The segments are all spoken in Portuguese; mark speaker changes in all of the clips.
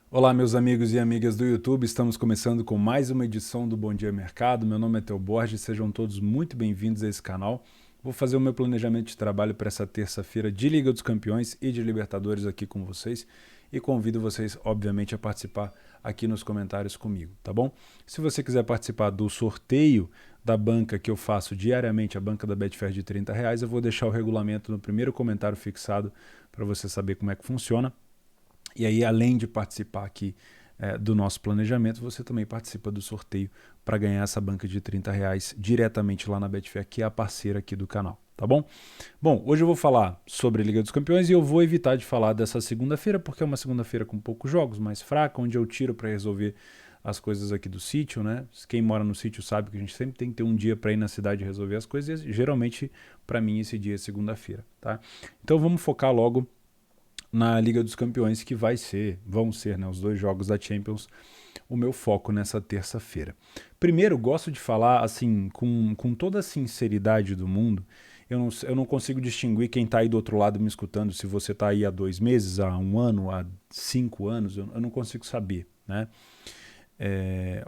Speaker 1: Olá, meus amigos e amigas do YouTube, estamos começando com mais uma edição do Bom Dia Mercado. Meu nome é Theo Borges, sejam todos muito bem-vindos a esse canal. Vou fazer o meu planejamento de trabalho para essa terça-feira de Liga dos Campeões e de Libertadores aqui com vocês e convido vocês, obviamente, a participar aqui nos comentários comigo, tá bom? Se você quiser participar do sorteio da banca que eu faço diariamente, a banca da Betfair de R$ 30, eu vou deixar o regulamento no primeiro comentário fixado para você saber como é que funciona. E aí, além de participar aqui do nosso planejamento, você também participa do sorteio para ganhar essa banca de R$ 30 diretamente lá na Betfair, que é a parceira aqui do canal, tá bom? Bom, hoje eu vou falar sobre a Liga dos Campeões e eu vou evitar de falar dessa segunda-feira, porque é uma segunda-feira com poucos jogos, mais fraca, onde eu tiro para resolver as coisas aqui do sítio, né? Quem mora no sítio sabe que a gente sempre tem que ter um dia para ir na cidade resolver as coisas e geralmente, para mim, esse dia é segunda-feira, tá? Então vamos focar logo na Liga dos Campeões, que vão ser, né, os dois jogos da Champions, o meu foco nessa terça-feira. Primeiro, gosto de falar assim, com toda a sinceridade do mundo. Eu não consigo distinguir quem está aí do outro lado me escutando, se você está aí há 2 meses, há um ano, há 5 anos, eu não consigo saber, né?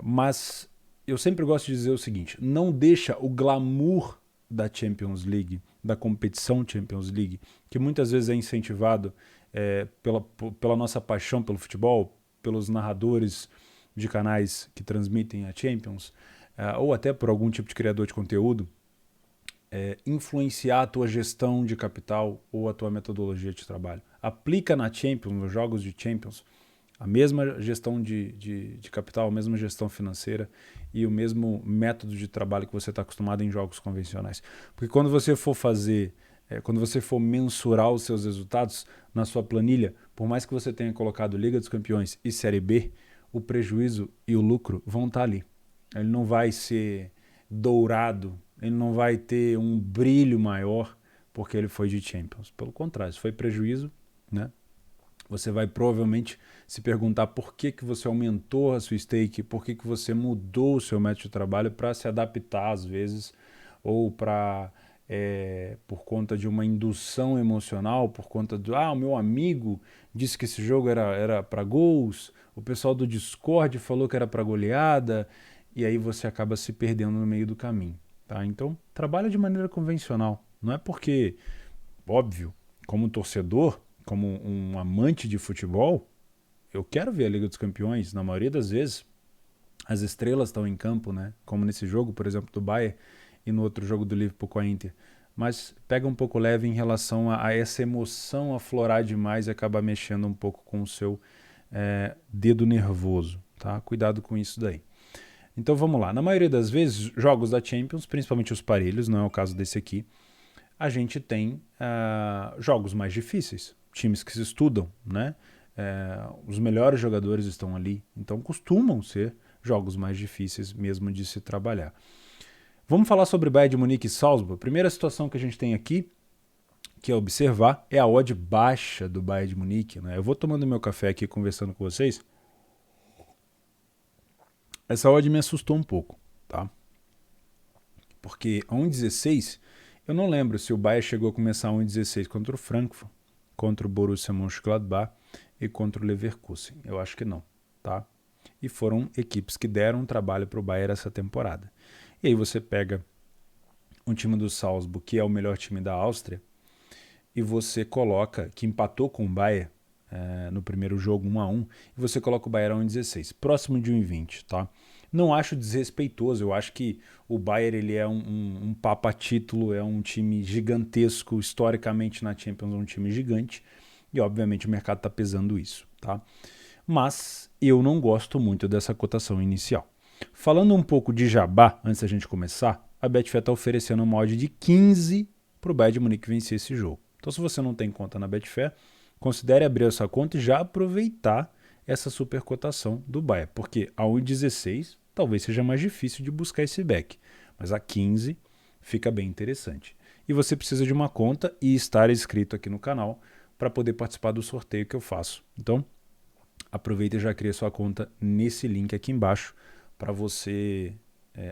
Speaker 1: Mas eu sempre gosto de dizer o seguinte: não deixa o glamour da Champions League, da competição Champions League, que muitas vezes é incentivado pela nossa paixão pelo futebol, pelos narradores de canais que transmitem a Champions, ou até por algum tipo de criador de conteúdo, influenciar a tua gestão de capital ou a tua metodologia de trabalho. Aplica na Champions, nos jogos de Champions, a mesma gestão de capital, a mesma gestão financeira e o mesmo método de trabalho que você está acostumado em jogos convencionais. Porque quando você for mensurar os seus resultados na sua planilha, por mais que você tenha colocado Liga dos Campeões e Série B, o prejuízo e o lucro vão estar ali. Ele não vai ser dourado, ele não vai ter um brilho maior porque ele foi de Champions. Pelo contrário, se foi prejuízo, né? Você vai provavelmente se perguntar por que você aumentou a sua stake, por que você mudou o seu método de trabalho para se adaptar às vezes, ou por conta de uma indução emocional, por conta do o meu amigo disse que esse jogo era para gols, o pessoal do Discord falou que era para goleada, e aí você acaba se perdendo no meio do caminho. Tá? Então, trabalha de maneira convencional. Não é porque, óbvio, como torcedor, como um amante de futebol, eu quero ver a Liga dos Campeões. Na maioria das vezes, as estrelas estão em campo, né? Como nesse jogo, por exemplo, do Bayern e no outro jogo do Liverpool com a Inter. Mas pega um pouco leve em relação a essa emoção aflorar demais e acaba mexendo um pouco com o seu dedo nervoso, tá? Cuidado com isso daí. Então vamos lá. Na maioria das vezes, jogos da Champions, principalmente os parelhos, não é o caso desse aqui, a gente tem jogos mais difíceis, times que se estudam, né? Os melhores jogadores estão ali, então costumam ser jogos mais difíceis mesmo de se trabalhar. Vamos falar sobre Bayern de Munique e Salzburg. A primeira situação que a gente tem aqui, que é observar, é a odd baixa do Bayern de Munique. Né? Eu vou tomando meu café aqui conversando com vocês. Essa odd me assustou um pouco, tá? Porque a 1,16, eu não lembro se o Bayern chegou a começar a 1,16 contra o Frankfurt, contra o Borussia Mönchengladbach e contra o Leverkusen. Eu acho que não, tá? E foram equipes que deram trabalho para o Bayern essa temporada. E aí você pega um time do Salzburg, que é o melhor time da Áustria, e você coloca, que empatou com o Bayern no primeiro jogo 1-1, e você coloca o Bayern a 1,16, próximo de 1,20, tá? Não acho desrespeitoso, eu acho que o Bayern ele é um papa título, é um time gigantesco, historicamente na Champions é um time gigante, e obviamente o mercado está pesando isso, tá? Mas eu não gosto muito dessa cotação inicial. Falando um pouco de jabá, antes da gente começar, a Betfair está oferecendo uma odd de 15 para o Bayern de Munique vencer esse jogo. Então, se você não tem conta na Betfair, considere abrir a sua conta e já aproveitar essa super cotação do Bayern, porque a 1,16 talvez seja mais difícil de buscar esse back, mas a 15 fica bem interessante. E você precisa de uma conta e estar inscrito aqui no canal para poder participar do sorteio que eu faço. Então, aproveita e já cria sua conta nesse link aqui embaixo para você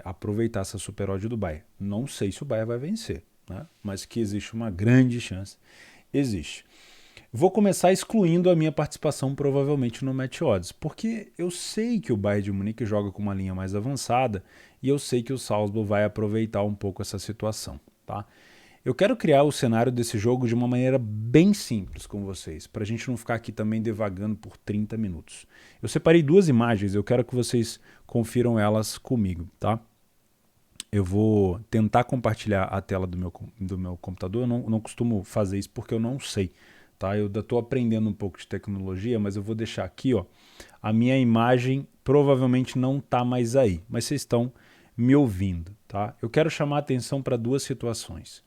Speaker 1: aproveitar essa super odd do Bayern. Não sei se o Bayern vai vencer, né? Mas que existe uma grande chance, existe. Vou começar excluindo a minha participação provavelmente no Match Odds, porque eu sei que o Bayern de Munique joga com uma linha mais avançada e eu sei que o Salzburg vai aproveitar um pouco essa situação, tá? Eu quero criar o cenário desse jogo de uma maneira bem simples com vocês, para a gente não ficar aqui também devagando por 30 minutos. Eu separei duas imagens, eu quero que vocês confiram elas comigo, tá? Eu vou tentar compartilhar a tela do meu computador, eu não costumo fazer isso porque eu não sei. Tá? Eu estou aprendendo um pouco de tecnologia, mas eu vou deixar aqui, ó, a minha imagem provavelmente não está mais aí, mas vocês estão me ouvindo. Tá? Eu quero chamar a atenção para duas situações.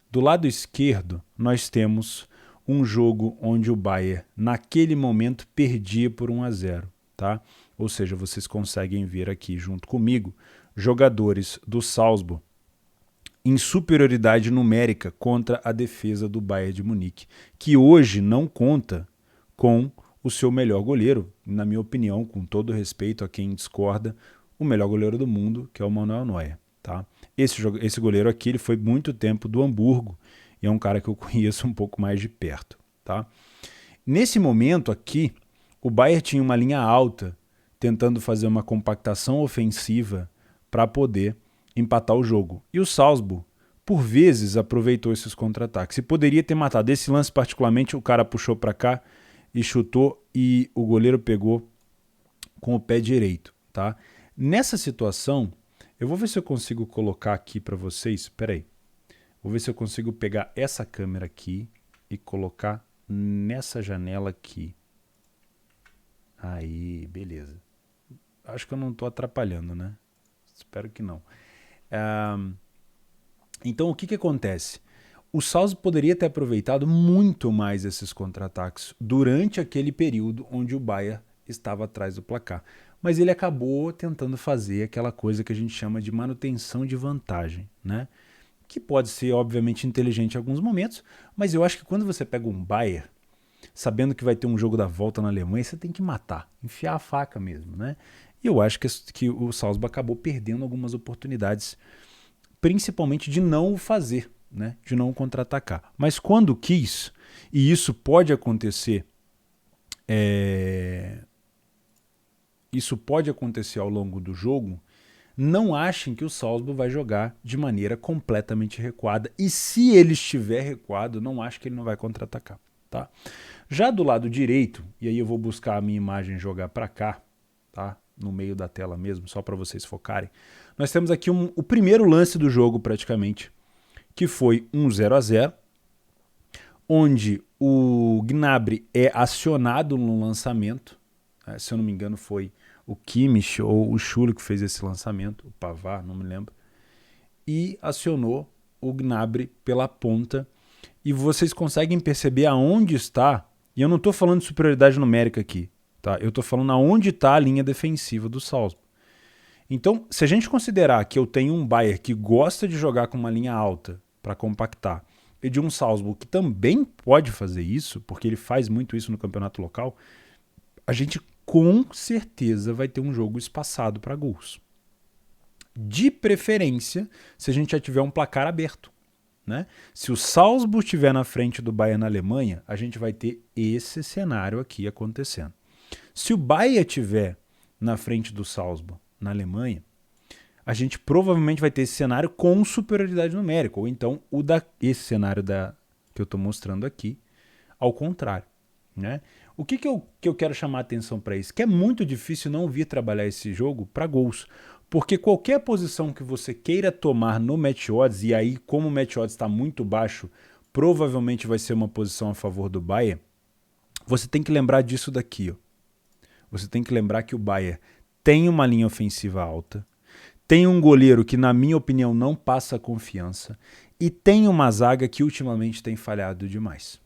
Speaker 1: Do lado esquerdo, nós temos um jogo onde o Bayern, naquele momento, perdia por 1-0. Tá? Ou seja, vocês conseguem ver aqui junto comigo jogadores do Salzburg em superioridade numérica contra a defesa do Bayern de Munique, que hoje não conta com o seu melhor goleiro, na minha opinião, com todo respeito a quem discorda, o melhor goleiro do mundo, que é o Manuel Neuer. Tá? Esse goleiro aqui ele foi muito tempo do Hamburgo e é um cara que eu conheço um pouco mais de perto. Tá? Nesse momento aqui, o Bayern tinha uma linha alta, tentando fazer uma compactação ofensiva para poder empatar o jogo. E o Salzburg, por vezes, aproveitou esses contra-ataques. E poderia ter matado. Esse lance particularmente, o cara puxou para cá e chutou e o goleiro pegou com o pé direito. Tá? Nessa situação, eu vou ver se eu consigo colocar aqui para vocês. Espera aí. Vou ver se eu consigo pegar essa câmera aqui e colocar nessa janela aqui. Aí, beleza. Acho que eu não estou atrapalhando, né? Espero que não. Então, o que acontece? O Salzburg poderia ter aproveitado muito mais esses contra-ataques durante aquele período onde o Bayern estava atrás do placar. Mas ele acabou tentando fazer aquela coisa que a gente chama de manutenção de vantagem, né? Que pode ser, obviamente, inteligente em alguns momentos, mas eu acho que quando você pega um Bayern, sabendo que vai ter um jogo da volta na Alemanha, você tem que matar, enfiar a faca mesmo, né? E eu acho que o Salzburg acabou perdendo algumas oportunidades, principalmente de não o fazer, né? De não contra-atacar. Mas quando quis, e isso pode acontecer, ao longo do jogo, não achem que o Salzburg vai jogar de maneira completamente recuada. E se ele estiver recuado, não acho que ele não vai contra-atacar. Tá? Já do lado direito, e aí eu vou buscar a minha imagem e jogar para cá, tá? No meio da tela mesmo, só para vocês focarem. Nós temos aqui o primeiro lance do jogo, praticamente, que foi um 0-0, onde o Gnabry é acionado no lançamento. Se eu não me engano, foi o Kimmich ou o Schürrle que fez esse lançamento, o Pavard, não me lembro, e acionou o Gnabry pela ponta. E vocês conseguem perceber aonde está, e eu não estou falando de superioridade numérica aqui, tá? Eu estou falando aonde está a linha defensiva do Salzburg. Então, se a gente considerar que eu tenho um Bayern que gosta de jogar com uma linha alta para compactar, e de um Salzburg que também pode fazer isso, porque ele faz muito isso no campeonato local, a gente com certeza vai ter um jogo espaçado para gols. De preferência, se a gente já tiver um placar aberto. Né? Se o Salzburg estiver na frente do Bayern na Alemanha, a gente vai ter esse cenário aqui acontecendo. Se o Bayern estiver na frente do Salzburg na Alemanha, a gente provavelmente vai ter esse cenário com superioridade numérica, ou então esse cenário que eu estou mostrando aqui, ao contrário. Né? O que eu quero chamar a atenção para isso? Que é muito difícil não vir trabalhar esse jogo para gols. Porque qualquer posição que você queira tomar no match odds, e aí como o match odds está muito baixo, provavelmente vai ser uma posição a favor do Bayern, você tem que lembrar disso daqui. Ó. Você tem que lembrar que o Bayern tem uma linha ofensiva alta, tem um goleiro que, na minha opinião, não passa confiança, e tem uma zaga que ultimamente tem falhado demais.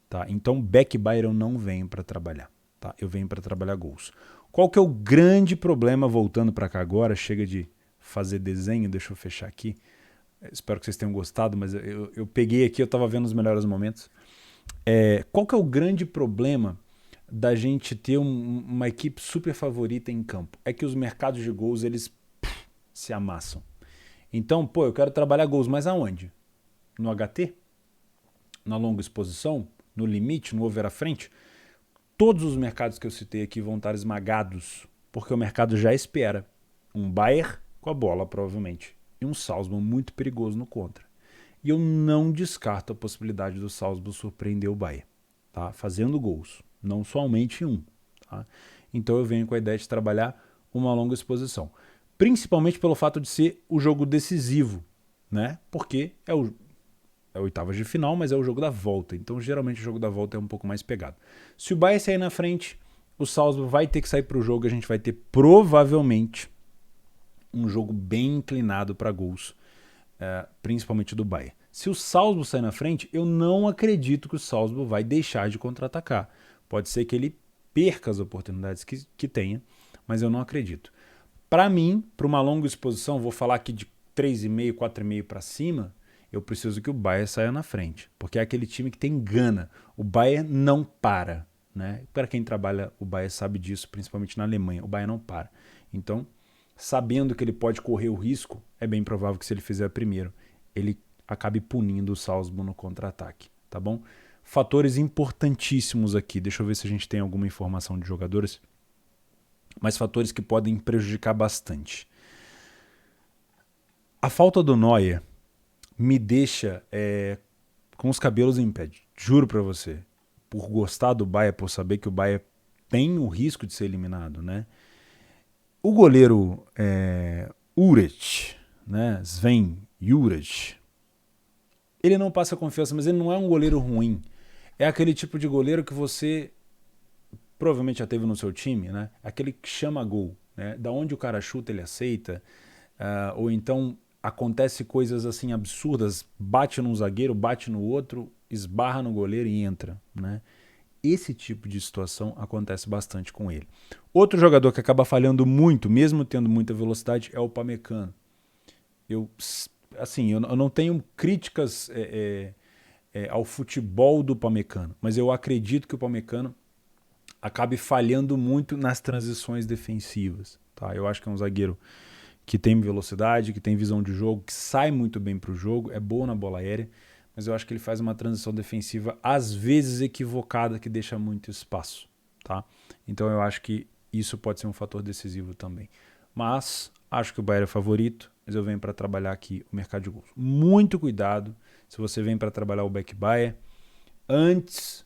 Speaker 1: Tá? Então, back Bayern eu não venho para trabalhar. Tá? Eu venho para trabalhar gols. Qual que é o grande problema, voltando para cá agora, chega de fazer desenho, deixa eu fechar aqui, espero que vocês tenham gostado, mas eu peguei aqui, eu estava vendo os melhores momentos. Qual que é o grande problema da gente ter uma equipe super favorita em campo? É que os mercados de gols, eles se amassam. Então, eu quero trabalhar gols, mas aonde? No HT? Na longa exposição? no limite, no over à frente, todos os mercados que eu citei aqui vão estar esmagados, porque o mercado já espera um Bayern com a bola, provavelmente, e um Salzburg muito perigoso no contra. E eu não descarto a possibilidade do Salzburg surpreender o Bayern, tá? Fazendo gols, não somente um. Tá? Então eu venho com a ideia de trabalhar uma longa exposição, principalmente pelo fato de ser o jogo decisivo, né? Porque é oitavas de final, mas é o jogo da volta. Então, geralmente, o jogo da volta é um pouco mais pegado. Se o Bayern sair na frente, o Salzburg vai ter que sair para o jogo. A gente vai ter, provavelmente, um jogo bem inclinado para gols, principalmente do Bayern. Se o Salzburg sair na frente, eu não acredito que o Salzburg vai deixar de contra-atacar. Pode ser que ele perca as oportunidades que tenha, mas eu não acredito. Para mim, para uma longa exposição, vou falar aqui de 3,5, 4,5 para cima, eu preciso que o Bayern saia na frente, porque é aquele time que tem gana. O Bayern não para, né? Para quem trabalha o Bayern sabe disso, principalmente na Alemanha, o Bayern não para. Então, sabendo que ele pode correr o risco, é bem provável que se ele fizer primeiro, ele acabe punindo o Salzburg no contra-ataque, tá bom? Fatores importantíssimos aqui, deixa eu ver se a gente tem alguma informação de jogadores, mas fatores que podem prejudicar bastante. A falta do Neuer me deixa com os cabelos em pé. Juro pra você. Por gostar do Bayern, por saber que o Bayern tem o risco de ser eliminado, né? O goleiro Jurec, né? Sven Jurec, ele não passa confiança, mas ele não é um goleiro ruim. É aquele tipo de goleiro que você provavelmente já teve no seu time, né? Aquele que chama gol, né? Da onde o cara chuta, ele aceita. Ou então acontece coisas assim absurdas, bate num zagueiro, bate no outro, esbarra no goleiro e entra, né? Esse tipo de situação acontece bastante com ele. Outro jogador que acaba falhando muito, mesmo tendo muita velocidade, é o Upamecano. Eu não tenho críticas ao futebol do Upamecano, mas eu acredito que o Upamecano acabe falhando muito nas transições defensivas. Tá? Eu acho que é um zagueiro que tem velocidade, que tem visão de jogo, que sai muito bem para o jogo, é bom na bola aérea, mas eu acho que ele faz uma transição defensiva às vezes equivocada, que deixa muito espaço. Tá? Então eu acho que isso pode ser um fator decisivo também. Mas acho que o Bayern é favorito, mas eu venho para trabalhar aqui o mercado de gols. Muito cuidado se você vem para trabalhar o back Bayern antes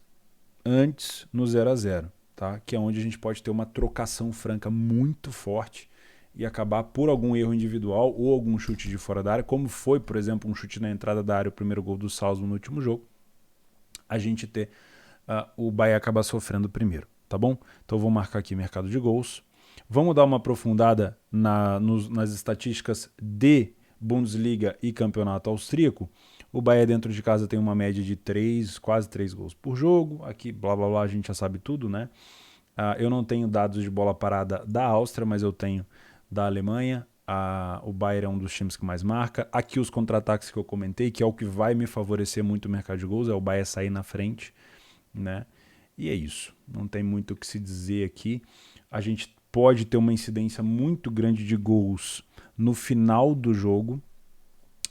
Speaker 1: no 0-0, tá? Que é onde a gente pode ter uma trocação franca muito forte e acabar por algum erro individual ou algum chute de fora da área, como foi, por exemplo, um chute na entrada da área, o primeiro gol do Salzburg no último jogo, a gente ter o Bayern acabar sofrendo primeiro, tá bom? Então vou marcar aqui mercado de gols. Vamos dar uma aprofundada nas estatísticas de Bundesliga e campeonato austríaco. O Bayern dentro de casa tem uma média de quase 3 gols por jogo. Aqui, blá blá blá, a gente já sabe tudo, né? Eu não tenho dados de bola parada da Áustria, mas eu tenho da Alemanha. O Bayern é um dos times que mais marca. Aqui os contra-ataques que eu comentei, que é o que vai me favorecer muito o mercado de gols, é o Bayern sair na frente, né? E é isso. Não tem muito o que se dizer aqui. A gente pode ter uma incidência muito grande de gols no final do jogo,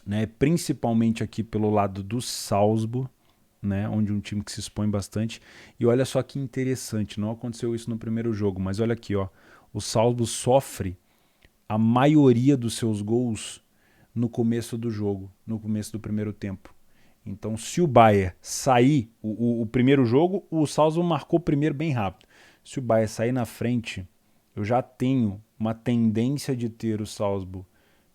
Speaker 1: né? Principalmente aqui pelo lado do Salzburg, né? Onde um time que se expõe bastante. E olha só que interessante, não aconteceu isso no primeiro jogo, mas olha aqui, ó, o Salzburg sofre a maioria dos seus gols no começo do jogo, no começo do primeiro tempo. Então, se o Bayern sair, o primeiro jogo, o Salzburg marcou primeiro bem rápido. Se o Bayern sair na frente, eu já tenho uma tendência de ter o Salzburg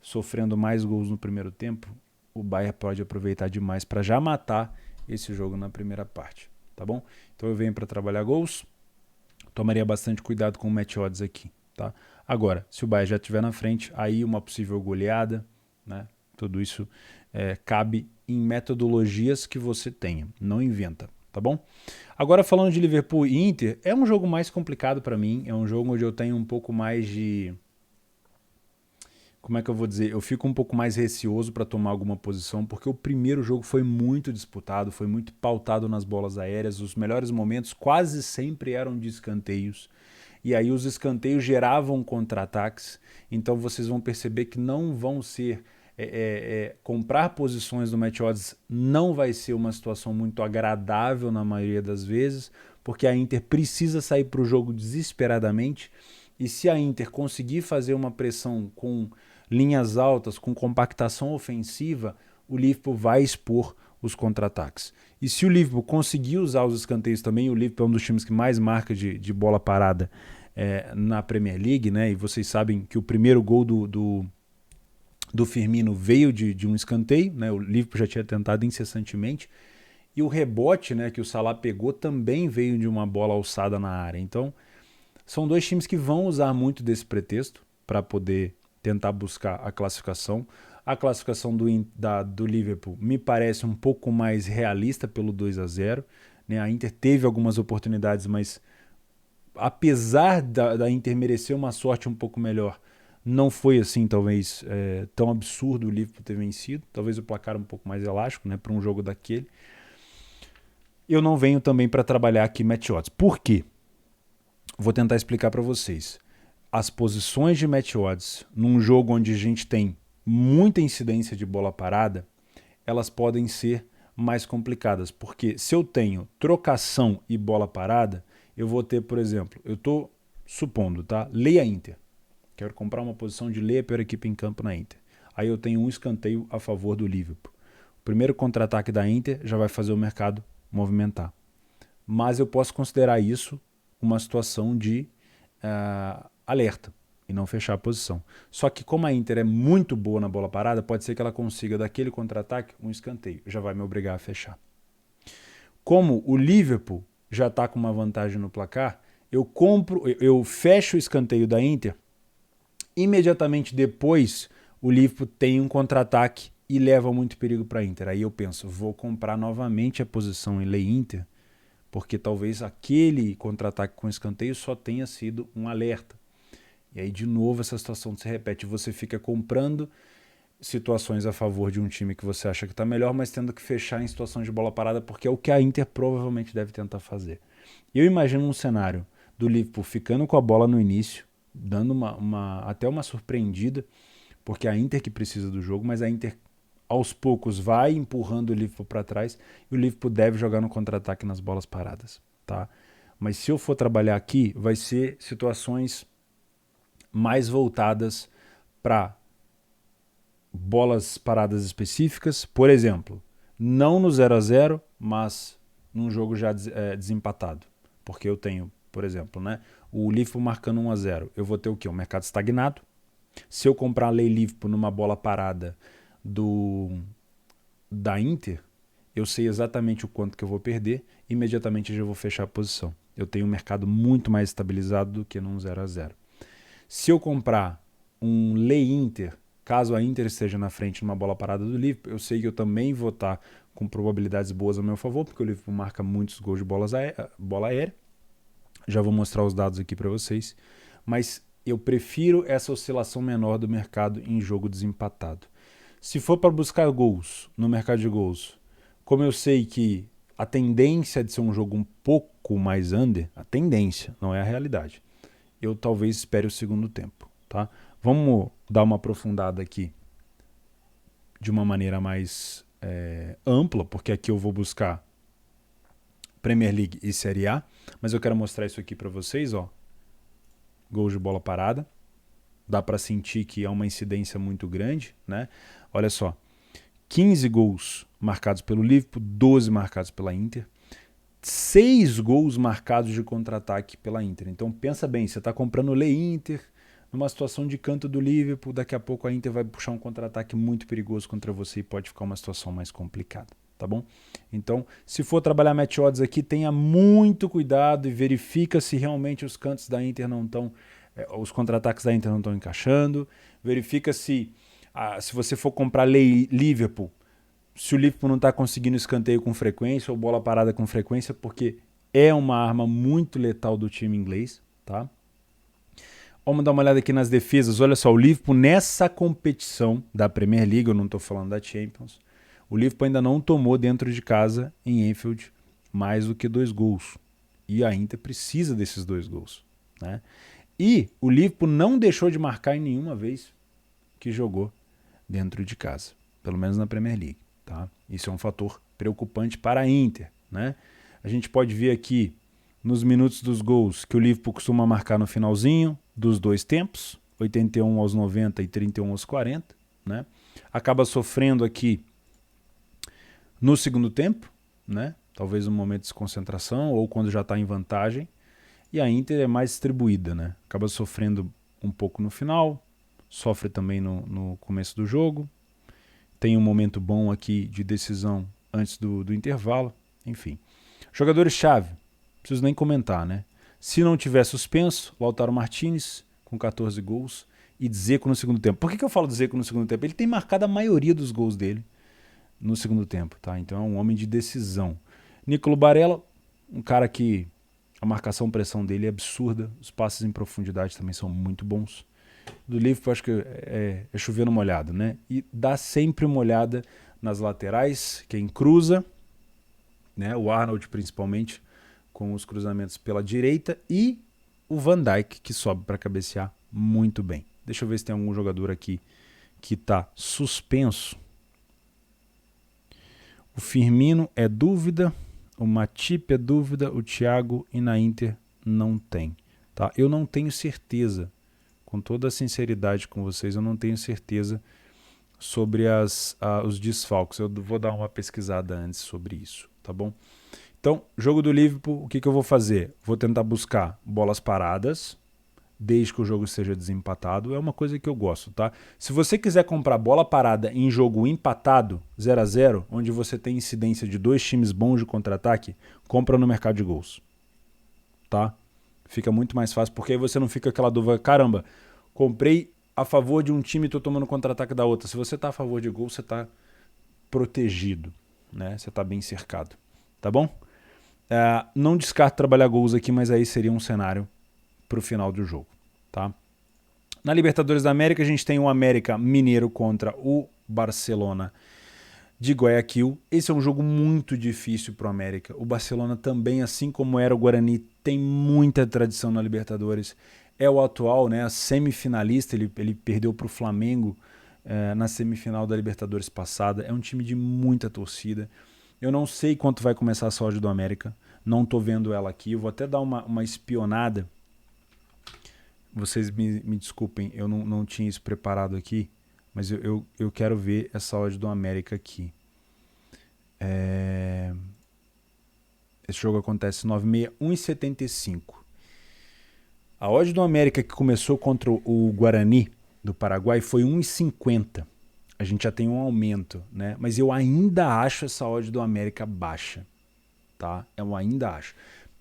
Speaker 1: sofrendo mais gols no primeiro tempo. O Bayern pode aproveitar demais para já matar esse jogo na primeira parte, tá bom? Então eu venho para trabalhar gols, tomaria bastante cuidado com o match odds aqui, tá? Agora, se o Bayern já estiver na frente, aí uma possível goleada, né? Tudo isso cabe em metodologias que você tenha, não inventa, tá bom? Agora falando de Liverpool e Inter, é um jogo mais complicado para mim, é um jogo onde eu tenho um pouco mais de... Como é que eu vou dizer? Eu fico um pouco mais receoso para tomar alguma posição, porque o primeiro jogo foi muito disputado, foi muito pautado nas bolas aéreas, os melhores momentos quase sempre eram de escanteios, e aí os escanteios geravam contra-ataques, então vocês vão perceber que não vão ser comprar posições no match odds não vai ser uma situação muito agradável na maioria das vezes, porque a Inter precisa sair para o jogo desesperadamente, e se a Inter conseguir fazer uma pressão com linhas altas, com compactação ofensiva, o Liverpool vai expor os contra-ataques. E se o Liverpool conseguir usar os escanteios também, o Liverpool é um dos times que mais marca de bola parada na Premier League, né? E vocês sabem que o primeiro gol do Firmino veio de um escanteio, né? O Liverpool já tinha tentado incessantemente, e o rebote, né, que o Salah pegou também veio de uma bola alçada na área. Então, são dois times que vão usar muito desse pretexto para poder tentar buscar a classificação. A classificação do Liverpool me parece um pouco mais realista pelo 2-0. Né? A Inter teve algumas oportunidades, mas apesar da Inter merecer uma sorte um pouco melhor, não foi assim, talvez, tão absurdo o Liverpool ter vencido. Talvez o placar um pouco mais elástico, né, para um jogo daquele. Eu não venho também para trabalhar aqui match odds. Por quê? Vou tentar explicar para vocês. As posições de match odds num jogo onde a gente tem muita incidência de bola parada, elas podem ser mais complicadas, porque se eu tenho trocação e bola parada, eu vou ter, por exemplo, eu estou supondo, tá? Leia Inter. Quero comprar uma posição de Leia a pior equipe em campo na Inter. Aí eu tenho um escanteio a favor do Liverpool. O primeiro contra-ataque da Inter já vai fazer o mercado movimentar. Mas eu posso considerar isso uma situação de alerta e não fechar a posição. Só que como a Inter é muito boa na bola parada, pode ser que ela consiga daquele contra-ataque um escanteio, já vai me obrigar a fechar. Como o Liverpool já está com uma vantagem no placar, eu fecho o escanteio da Inter, imediatamente depois o Liverpool tem um contra-ataque e leva muito perigo para a Inter. Aí eu penso, vou comprar novamente a posição em Lei Inter, porque talvez aquele contra-ataque com escanteio só tenha sido um alerta. E aí, de novo, essa situação se repete. Você fica comprando situações a favor de um time que você acha que está melhor, mas tendo que fechar em situação de bola parada, porque é o que a Inter provavelmente deve tentar fazer. Eu imagino um cenário do Liverpool ficando com a bola no início, dando até uma surpreendida, porque a Inter que precisa do jogo, mas a Inter aos poucos vai empurrando o Liverpool para trás e o Liverpool deve jogar no contra-ataque nas bolas paradas, tá? Mas se eu for trabalhar aqui, vai ser situações mais voltadas para bolas paradas específicas, por exemplo, não no 0-0, mas num jogo já desempatado, porque eu tenho, por exemplo, né, o Liverpool marcando 1-0, eu vou ter o quê? Um mercado estagnado. Se eu comprar a Lei Liverpool numa bola parada da Inter, eu sei exatamente o quanto que eu vou perder, imediatamente eu já vou fechar a posição. Eu tenho um mercado muito mais estabilizado do que num 0-0. Se eu comprar um Lei Inter, caso a Inter esteja na frente numa bola parada do Liverpool, eu sei que eu também vou estar com probabilidades boas a meu favor, porque o Liverpool marca muitos gols de bola aérea. Já vou mostrar os dados aqui para vocês. Mas eu prefiro essa oscilação menor do mercado em jogo desempatado. Se for para buscar gols no mercado de gols, como eu sei que a tendência de ser um jogo um pouco mais under, a tendência, não é a realidade, eu talvez espere o segundo tempo. Tá? Vamos dar uma aprofundada aqui de uma maneira mais ampla, porque aqui eu vou buscar Premier League e Série A, mas eu quero mostrar isso aqui para vocês. Ó. Gols de bola parada. Dá para sentir que é uma incidência muito grande, né? Olha só, 15 gols marcados pelo Liverpool, 12 marcados pela Inter, 6 gols marcados de contra-ataque pela Inter. Então pensa bem, você está comprando o Lei Inter numa situação de canto do Liverpool, daqui a pouco a Inter vai puxar um contra-ataque muito perigoso contra você e pode ficar uma situação mais complicada, tá bom? Então, se for trabalhar match odds aqui, tenha muito cuidado e verifica se realmente os cantos da Inter não estão os contra-ataques da Inter não estão encaixando, verifica se você for comprar Liverpool, se o Liverpool não está conseguindo escanteio com frequência ou bola parada com frequência, porque é uma arma muito letal do time inglês, tá? Vamos dar uma olhada aqui nas defesas. Olha só, o Liverpool nessa competição da Premier League, eu não estou falando da Champions, o Liverpool ainda não tomou dentro de casa, em Anfield, mais do que 2 gols. E a Inter precisa desses 2 gols, né? E o Liverpool não deixou de marcar em nenhuma vez que jogou dentro de casa, pelo menos na Premier League. Tá? Isso é um fator preocupante para a Inter. Né? A gente pode ver aqui nos minutos dos gols que o Liverpool costuma marcar no finalzinho dos dois tempos, 81 aos 90 e 31 aos 40. Né? Acaba sofrendo aqui no segundo tempo, né? Talvez um momento de desconcentração ou quando já está em vantagem. E a Inter é mais distribuída, né? Acaba sofrendo um pouco no final, sofre também no começo do jogo. Tem um momento bom aqui de decisão antes do intervalo. Enfim. Jogadores-chave, não preciso nem comentar, né? Se não tiver suspenso, Lautaro Martinez com 14 gols e Dzeko no segundo tempo. Por que eu falo Dzeko no segundo tempo? Ele tem marcado a maioria dos gols dele no segundo tempo, tá? Então é um homem de decisão. Nicolo Barella, um cara que a marcação-pressão dele é absurda, os passes em profundidade também são muito bons. Do Liverpool, acho que é chover no molhado, né? E dá sempre uma olhada nas laterais, quem cruza, né? O Arnold principalmente, com os cruzamentos pela direita, e o Van Dijk, que sobe para cabecear muito bem. Deixa eu ver se tem algum jogador aqui que está suspenso. O Firmino é dúvida, o Matip é dúvida, o Thiago e na Inter não tem. Tá? Eu não tenho certeza, com toda a sinceridade com vocês, eu não tenho certeza sobre os desfalques. Eu vou dar uma pesquisada antes sobre isso, tá bom? Então, jogo do Liverpool, o que eu vou fazer? Vou tentar buscar bolas paradas, desde que o jogo esteja desempatado, é uma coisa que eu gosto, tá? Se você quiser comprar bola parada em jogo empatado, 0-0, onde você tem incidência de dois times bons de contra-ataque, compra no mercado de gols, tá? Fica muito mais fácil, porque aí você não fica aquela dúvida, caramba, comprei a favor de um time e tô tomando contra-ataque da outra. Se você tá a favor de gol, você tá protegido, né? Você tá bem cercado, tá bom? Não descarto trabalhar gols aqui, mas aí seria um cenário para o final do jogo. Tá? Na Libertadores da América, a gente tem o América Mineiro contra o Barcelona de Guayaquil. Esse é um jogo muito difícil para o América. O Barcelona também, assim como era o Guarani, tem muita tradição na Libertadores. É o atual, né, semifinalista, ele perdeu para o Flamengo na semifinal da Libertadores passada. É um time de muita torcida. Eu não sei quanto vai começar a odd do América, não estou vendo ela aqui. Eu vou até dar uma espionada. Vocês me desculpem, eu não tinha isso preparado aqui, mas eu quero ver essa odd do América aqui. Esse jogo acontece 9h30, 1,75. A odd do América que começou contra o Guarani do Paraguai foi 1,50. A gente já tem um aumento, né? Mas eu ainda acho essa odd do América baixa, tá? Eu ainda acho.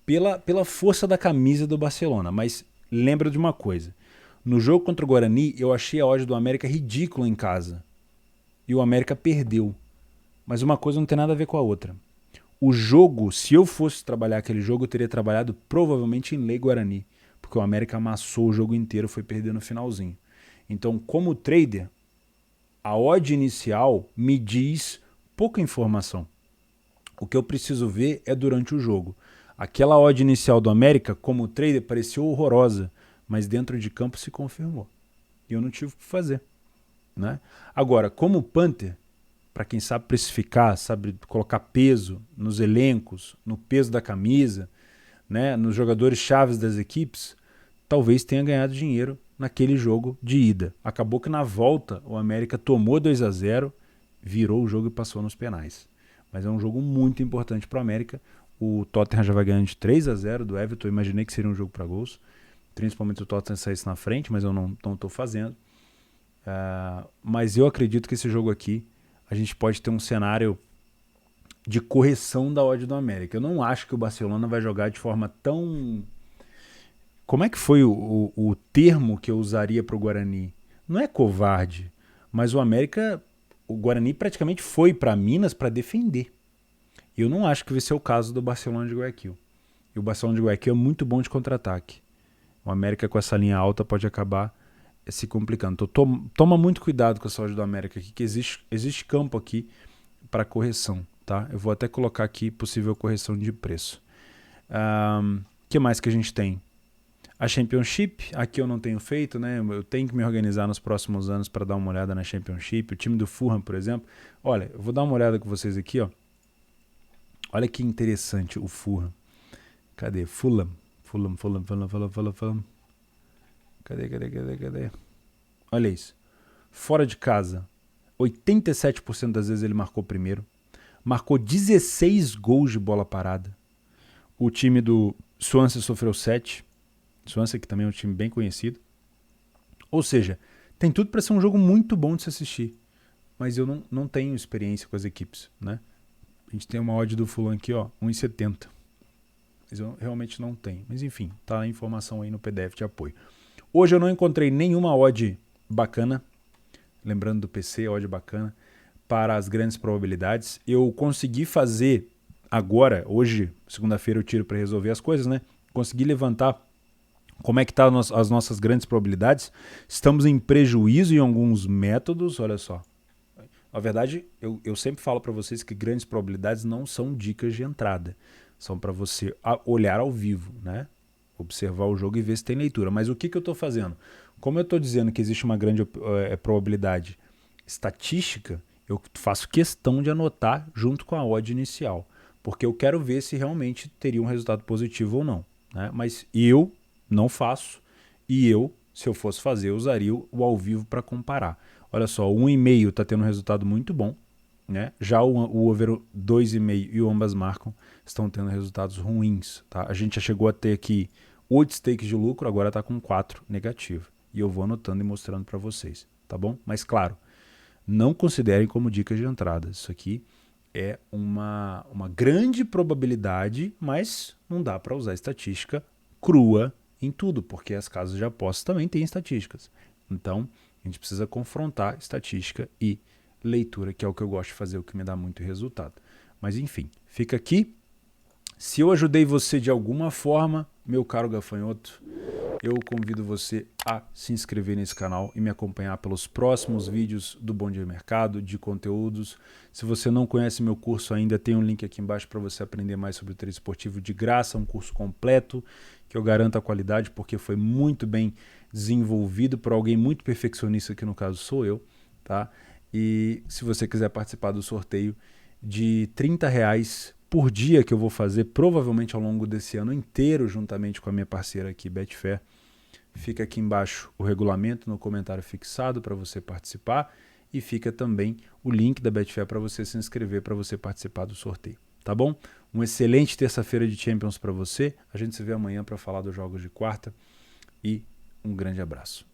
Speaker 1: Pela força da camisa do Barcelona, mas lembra de uma coisa. No jogo contra o Guarani, eu achei a odd do América ridícula em casa. E o América perdeu. Mas uma coisa não tem nada a ver com a outra. O jogo, se eu fosse trabalhar aquele jogo, eu teria trabalhado provavelmente em Lei Guarani. Porque o América amassou o jogo inteiro, foi perder no finalzinho. Então, como trader, a odd inicial me diz pouca informação. O que eu preciso ver é durante o jogo. Aquela odd inicial do América, como trader, pareceu horrorosa, mas dentro de campo se confirmou. E eu não tive o que fazer. Né? Agora, como punter, para quem sabe precificar, sabe colocar peso nos elencos, no peso da camisa, né, nos jogadores chaves das equipes, talvez tenha ganhado dinheiro naquele jogo de ida. Acabou que na volta o América tomou 2-0, virou o jogo e passou nos penais. Mas é um jogo muito importante para o América. O Tottenham já vai ganhando de 3-0 do Everton. Eu imaginei que seria um jogo para gols. Principalmente se o Tottenham saísse na frente, mas eu não estou fazendo. Mas eu acredito que esse jogo aqui, a gente pode ter um cenário de correção da odd do América. Eu não acho que o Barcelona vai jogar de forma tão... Como é que foi o termo que eu usaria para o Guarani? Não é covarde, mas o América... O Guarani praticamente foi para Minas para defender. Eu não acho que vai ser o caso do Barcelona de Guayaquil. E o Barcelona de Guayaquil é muito bom de contra-ataque. O América com essa linha alta pode acabar se complicando. Então, toma muito cuidado com a saúde do América aqui, que existe campo aqui para correção. Tá? Eu vou até colocar aqui possível correção de preço. Que mais que a gente tem? A Championship, aqui eu não tenho feito, né? Eu tenho que me organizar nos próximos anos para dar uma olhada na Championship. O time do Fulham, por exemplo. Olha, eu vou dar uma olhada com vocês aqui, ó. Olha que interessante o Fulham. Cadê? Fulham. Cadê? Olha isso. Fora de casa, 87% das vezes ele marcou primeiro. Marcou 16 gols de bola parada. O time do Swansea sofreu 7. Swansea, que também é um time bem conhecido. Ou seja, tem tudo para ser um jogo muito bom de se assistir. Mas eu não tenho experiência com as equipes, né? A gente tem uma odd do Fulham aqui, ó, 1,70. Mas eu realmente não tenho. Mas enfim, tá a informação aí no PDF de apoio. Hoje eu não encontrei nenhuma odd bacana. Lembrando do PC, odd bacana, para as grandes probabilidades. Eu consegui fazer agora, hoje, segunda-feira eu tiro para resolver as coisas, né? Consegui levantar como é que tá as nossas grandes probabilidades. Estamos em prejuízo em alguns métodos, olha só. Na verdade, eu sempre falo para vocês que grandes probabilidades não são dicas de entrada. São para você olhar ao vivo, né? Observar o jogo e ver se tem leitura. Mas o que eu estou fazendo? Como eu estou dizendo que existe uma grande probabilidade estatística, eu faço questão de anotar junto com a odd inicial, porque eu quero ver se realmente teria um resultado positivo ou não, né? Mas eu não faço e se eu fosse fazer, eu usaria o ao vivo para comparar. Olha só, o 1,5 está tendo um resultado muito bom, né? Já o over 2,5 e o ambas marcam estão tendo resultados ruins. Tá? A gente já chegou a ter aqui 8 stakes de lucro, agora está com 4 negativo. E eu vou anotando e mostrando para vocês, tá bom? Mas claro, não considerem como dicas de entrada. Isso aqui é uma grande probabilidade, mas não dá para usar estatística crua em tudo, porque as casas de apostas também têm estatísticas. Então, a gente precisa confrontar estatística e leitura, que é o que eu gosto de fazer, o que me dá muito resultado. Mas enfim, fica aqui. Se eu ajudei você de alguma forma, meu caro gafanhoto, eu convido você a se inscrever nesse canal e me acompanhar pelos próximos vídeos do Bom Dia Mercado, de conteúdos. Se você não conhece meu curso ainda, tem um link aqui embaixo para você aprender mais sobre o trade esportivo de graça, um curso completo que eu garanto a qualidade porque foi muito bem desenvolvido por alguém muito perfeccionista, que no caso sou eu, tá? E se você quiser participar do sorteio de R$30 por dia que eu vou fazer, provavelmente ao longo desse ano inteiro, juntamente com a minha parceira aqui, Betfair, fica aqui embaixo o regulamento no comentário fixado para você participar e fica também o link da Betfair para você se inscrever, para você participar do sorteio, tá bom? Uma excelente terça-feira de Champions para você, a gente se vê amanhã para falar dos jogos de quarta e um grande abraço.